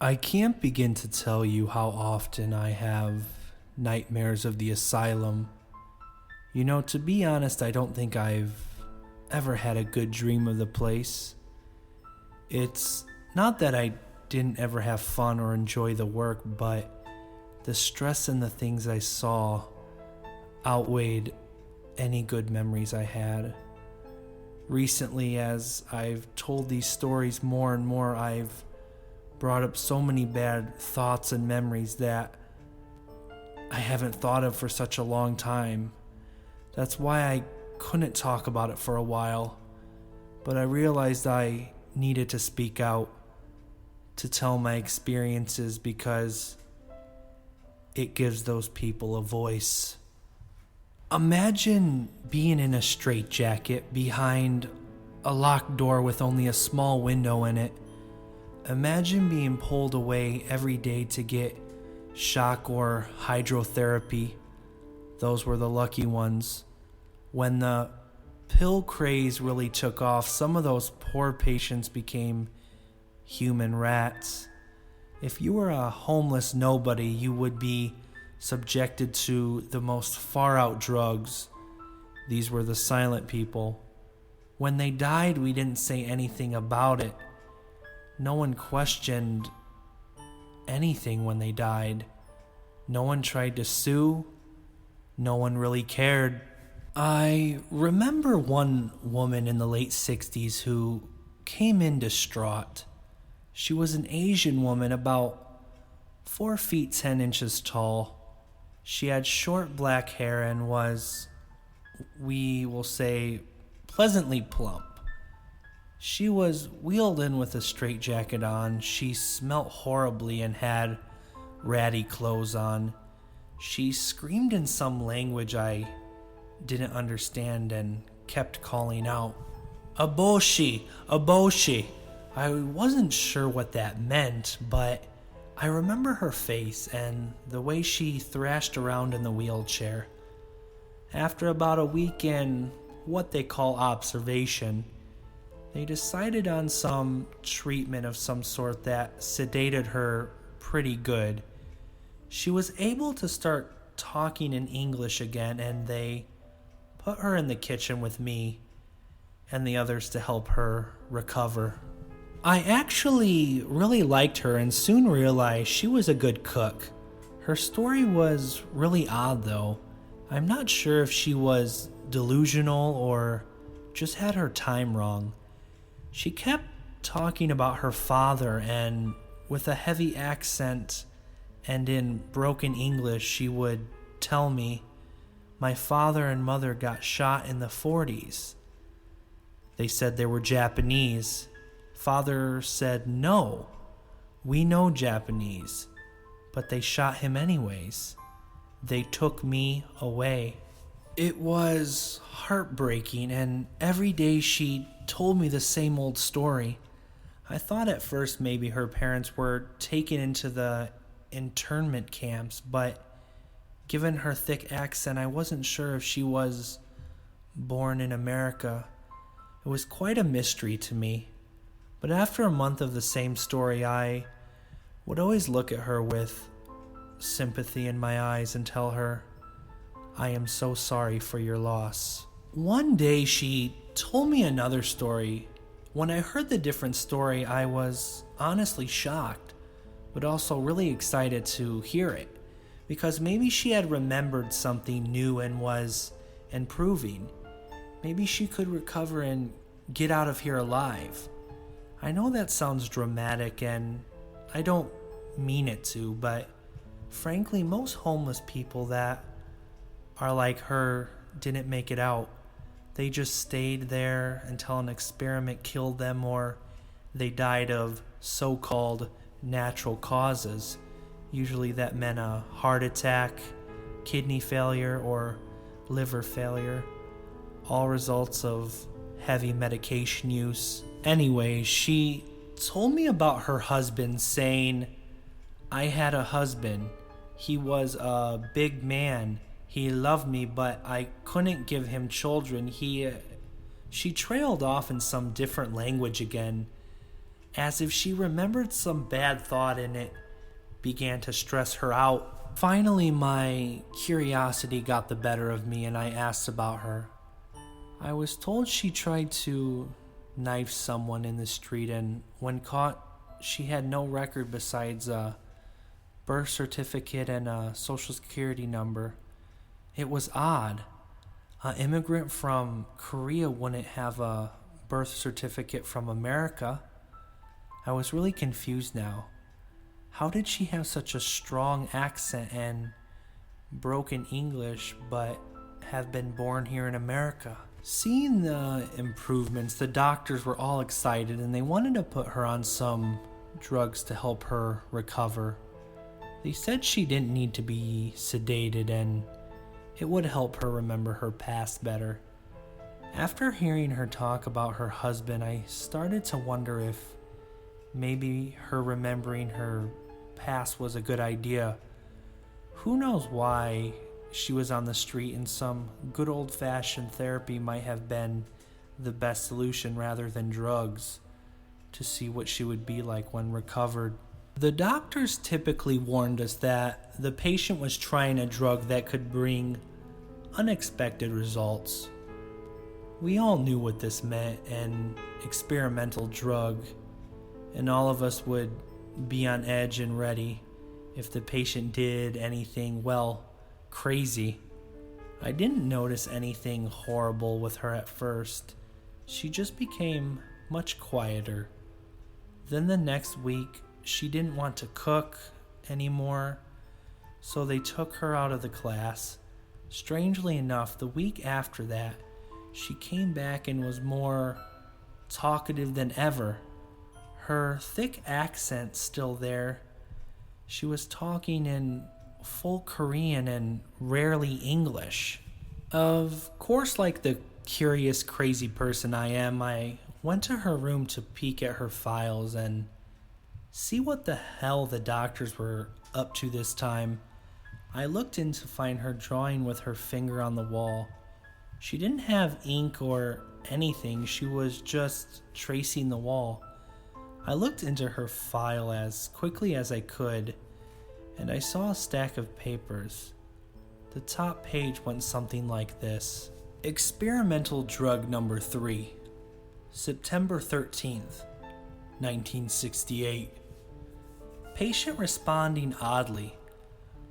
I can't begin to tell you how often I have nightmares of the asylum. To be honest, I don't think I've ever had a good dream of the place. It's not that I didn't ever have fun or enjoy the work, but the stress and the things I saw outweighed any good memories I had. Recently, as I've told these stories more and more, I've brought up so many bad thoughts and memories that I haven't thought of for such a long time. That's why I couldn't talk about it for a while, but I realized I needed to speak out, to tell my experiences, because it gives those people a voice. Imagine being in a straitjacket behind a locked door with only a small window in it. Imagine being pulled away every day to get shock or hydrotherapy. Those were the lucky ones. When the pill craze really took off, some of those poor patients became human rats. If you were a homeless nobody, you would be subjected to the most far-out drugs. These were the silent people. When they died, we didn't say anything about it. No one questioned anything when they died. No one tried to sue. No one really cared. I remember one woman in the late 60s who came in distraught. She was an Asian woman about 4 feet 10 inches tall. She had short black hair and was, we will say, pleasantly plump. She was wheeled in with a straitjacket on. She smelt horribly and had ratty clothes on. She screamed in some language I didn't understand and kept calling out, "Aboshi! Aboshi!" I wasn't sure what that meant, but I remember her face and the way she thrashed around in the wheelchair. After about a week in what they call observation, they decided on some treatment of some sort that sedated her pretty good. She was able to start talking in English again, and they put her in the kitchen with me and the others to help her recover. I actually really liked her and soon realized she was a good cook. Her story was really odd though. I'm not sure if she was delusional or just had her time wrong. She kept talking about her father, and with a heavy accent and in broken English, she would tell me, "My father and mother got shot in the 40s. They said they were Japanese. Father said, no, we know Japanese, but they shot him anyways. They took me away." It was heartbreaking, and every day she told me the same old story. I thought at first maybe her parents were taken into the internment camps, but given her thick accent, I wasn't sure if she was born in America. It was quite a mystery to me. But after a month of the same story, I would always look at her with sympathy in my eyes and tell her, "I am so sorry for your loss." One day she told me another story. When I heard the different story, I was honestly shocked, but also really excited to hear it, because maybe she had remembered something new and was improving. Maybe she could recover and get out of here alive. I know that sounds dramatic and I don't mean it to, but frankly, most homeless people that are like her didn't make it out. They just stayed there until an experiment killed them, or they died of so-called natural causes. Usually that meant a heart attack, kidney failure, or liver failure, all results of heavy medication use. Anyway, she told me about her husband, saying, "I had a husband. He was a big man. He loved me, but I couldn't give him children. She trailed off in some different language again, as if she remembered some bad thought and it began to stress her out. Finally, my curiosity got the better of me and I asked about her. I was told she tried to knife someone in the street, and when caught, she had no record besides a birth certificate and a social security number. It was odd. An immigrant from Korea wouldn't have a birth certificate from America. I was really confused now. How did she have such a strong accent and broken English but have been born here in America? Seeing the improvements, the doctors were all excited and they wanted to put her on some drugs to help her recover. They said she didn't need to be sedated and it would help her remember her past better. After hearing her talk about her husband, I started to wonder if maybe her remembering her past was a good idea. Who knows why she was on the street, and some good old-fashioned therapy might have been the best solution rather than drugs to see what she would be like when recovered. The doctors typically warned us that the patient was trying a drug that could bring unexpected results. We all knew what this meant, an experimental drug, and all of us would be on edge and ready if the patient did anything, well, crazy. I didn't notice anything horrible with her at first. She just became much quieter. Then the next week, she didn't want to cook anymore, so they took her out of the class. Strangely enough, the week after that, she came back and was more talkative than ever. Her thick accent still there. She was talking in full Korean and rarely English. Of course, like the curious, crazy person I am, I went to her room to peek at her files and see what the hell the doctors were up to this time. I looked in to find her drawing with her finger on the wall. She didn't have ink or anything, she was just tracing the wall. I looked into her file as quickly as I could, and I saw a stack of papers. The top page went something like this. Experimental drug number 3, September 13th, 1968. Patient responding oddly,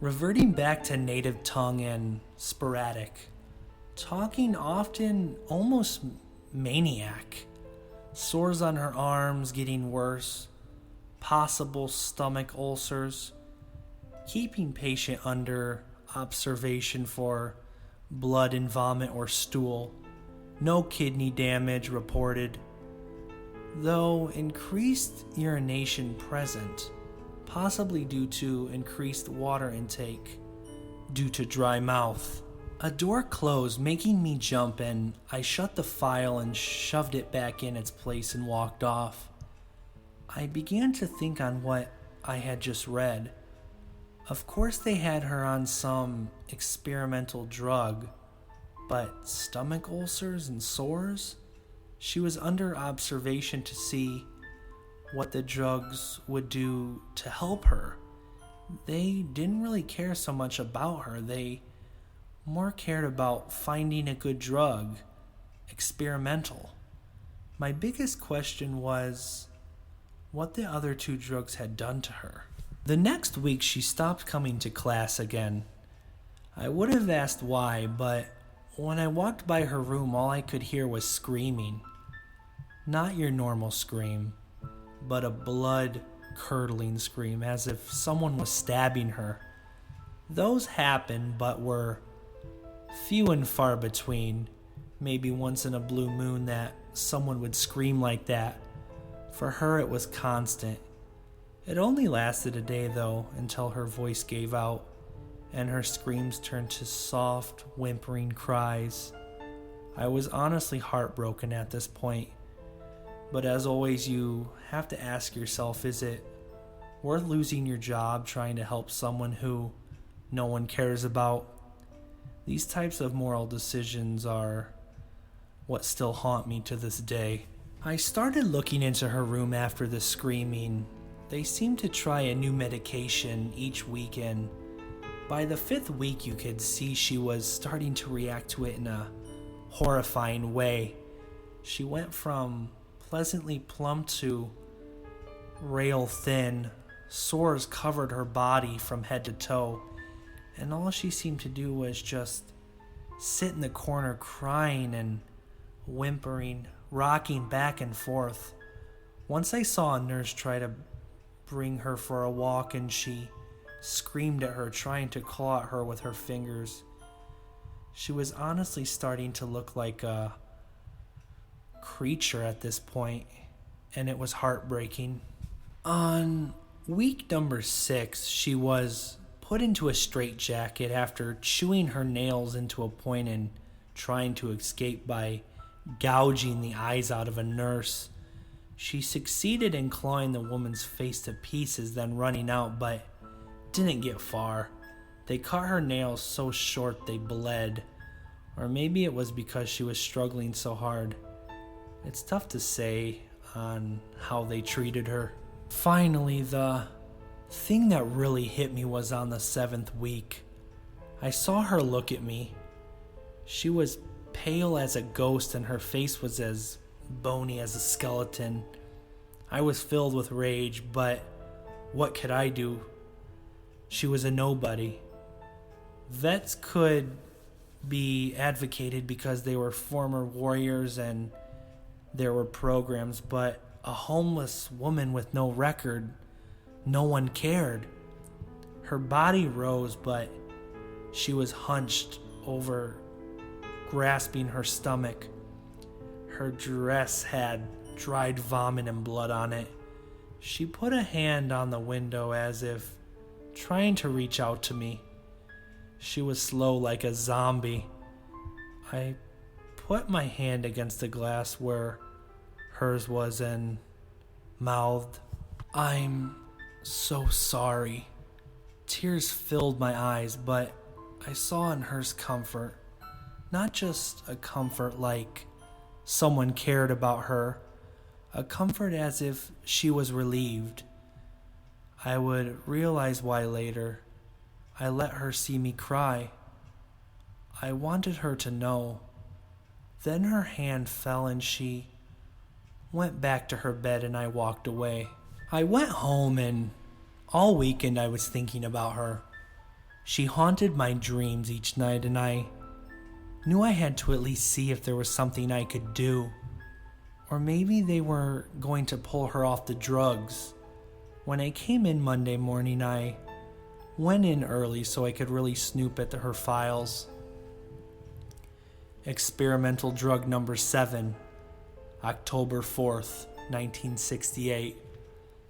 reverting back to native tongue and sporadic. Talking often almost maniac. Sores on her arms getting worse. Possible stomach ulcers. Keeping patient under observation for blood and vomit or stool. No kidney damage reported, though increased urination present, possibly due to increased water intake, due to dry mouth. A door closed, making me jump, and I shut the file and shoved it back in its place and walked off. I began to think on what I had just read. Of course they had her on some experimental drug, but stomach ulcers and sores? She was under observation to see what the drugs would do to help her. They didn't really care so much about her. They more cared about finding a good drug, experimental. My biggest question was what the other 2 drugs had done to her. The next week she stopped coming to class again. I would have asked why, but when I walked by her room, all I could hear was screaming. Not your normal scream, but a blood-curdling scream, as if someone was stabbing her. Those happened, but were few and far between. Maybe once in a blue moon that someone would scream like that. For her, it was constant. It only lasted a day, though, until her voice gave out, and her screams turned to soft, whimpering cries. I was honestly heartbroken at this point. But as always, you have to ask yourself, is it worth losing your job trying to help someone who no one cares about? These types of moral decisions are what still haunt me to this day. I started looking into her room after the screaming. They seemed to try a new medication each weekend. By the 5th week, you could see she was starting to react to it in a horrifying way. She went from pleasantly plump to rail thin. Sores covered her body from head to toe, and all she seemed to do was just sit in the corner crying and whimpering, rocking back and forth. Once I saw a nurse try to bring her for a walk, and she screamed at her, trying to claw at her with her fingers. She was honestly starting to look like a creature at this point, and it was heartbreaking. On week number 6, she was put into a straitjacket after chewing her nails into a point and trying to escape by gouging the eyes out of a nurse. She succeeded in clawing the woman's face to pieces, then running out, but didn't get far. They cut her nails so short they bled, or maybe it was because she was struggling so hard. It's tough to say on how they treated her. Finally, the thing that really hit me was on the 7th week. I saw her look at me. She was pale as a ghost and her face was as bony as a skeleton. I was filled with rage, but what could I do? She was a nobody. Vets could be advocated because they were former warriors and there were programs, but a homeless woman with no record, no one cared. Her body rose, but she was hunched over, grasping her stomach. Her dress had dried vomit and blood on it. She put a hand on the window as if trying to reach out to me. She was slow like a zombie. I put my hand against the glass where hers was and mouthed, "I'm so sorry." Tears filled my eyes, but I saw in hers comfort. Not just a comfort like someone cared about her, a comfort as if she was relieved. I would realize why later. I let her see me cry. I wanted her to know. Then her hand fell and she went back to her bed and I walked away. I went home and all weekend I was thinking about her. She haunted my dreams each night and I knew I had to at least see if there was something I could do. Or maybe they were going to pull her off the drugs. When I came in Monday morning, I went in early so I could really snoop at her files. Experimental drug number 7, October 4th, 1968.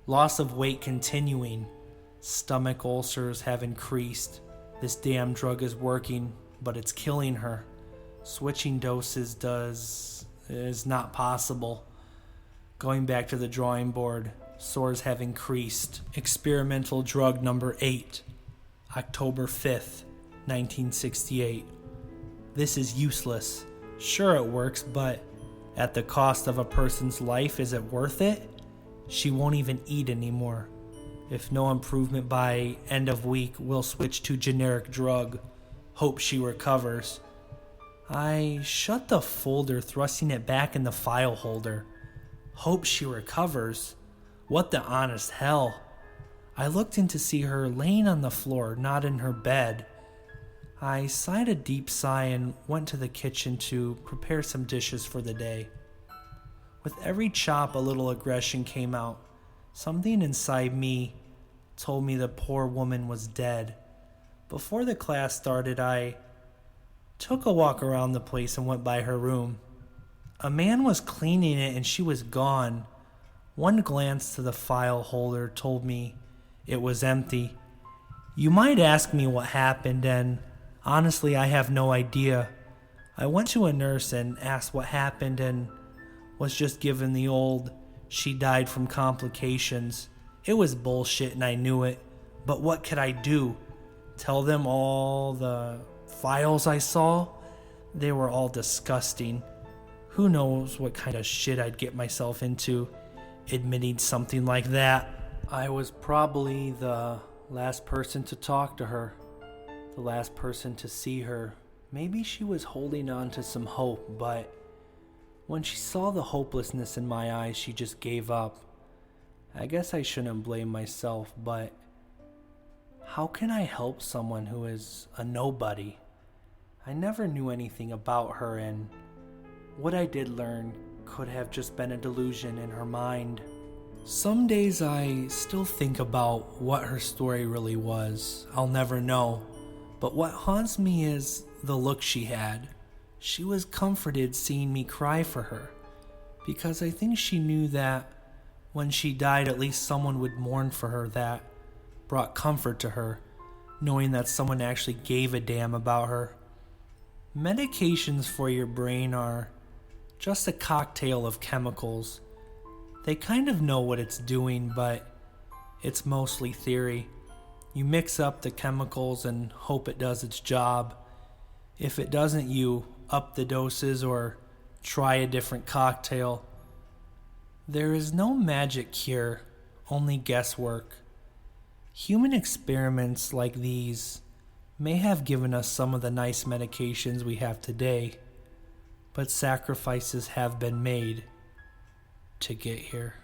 Loss of weight continuing. Stomach ulcers have increased. This damn drug is working, but it's killing her. Switching doses is not possible. Going back to the drawing board. Sores have increased. Experimental drug number 8, October 5th, 1968. This is useless. Sure it works, but at the cost of a person's life, is it worth it? She won't even eat anymore. If no improvement by end of week, we'll switch to generic drug. Hope she recovers. I shut the folder, thrusting it back in the file holder. Hope she recovers. What the honest hell? I looked in to see her laying on the floor, not in her bed. I sighed a deep sigh and went to the kitchen to prepare some dishes for the day. With every chop, a little aggression came out. Something inside me told me the poor woman was dead. Before the class started, I took a walk around the place and went by her room. A man was cleaning it and she was gone. One glance to the file holder told me it was empty. You might ask me what happened, and honestly, I have no idea. I went to a nurse and asked what happened and was just given the old, she died from complications. It was bullshit and I knew it, but what could I do? Tell them all the files I saw? They were all disgusting. Who knows what kind of shit I'd get myself into admitting something like that. I was probably the last person to talk to her, the last person to see her. Maybe she was holding on to some hope, but when she saw the hopelessness in my eyes, she just gave up. I guess I shouldn't blame myself, but how can I help someone who is a nobody? I never knew anything about her, and what I did learn could have just been a delusion in her mind. Some days I still think about what her story really was. I'll never know. But what haunts me is the look she had. She was comforted seeing me cry for her, because I think she knew that when she died, at least someone would mourn for her. That brought comfort to her, knowing that someone actually gave a damn about her. Medications for your brain are just a cocktail of chemicals. They kind of know what it's doing, but it's mostly theory. You mix up the chemicals and hope it does its job. If it doesn't, you up the doses or try a different cocktail. There is no magic cure, only guesswork. Human experiments like these may have given us some of the nice medications we have today, but sacrifices have been made to get here.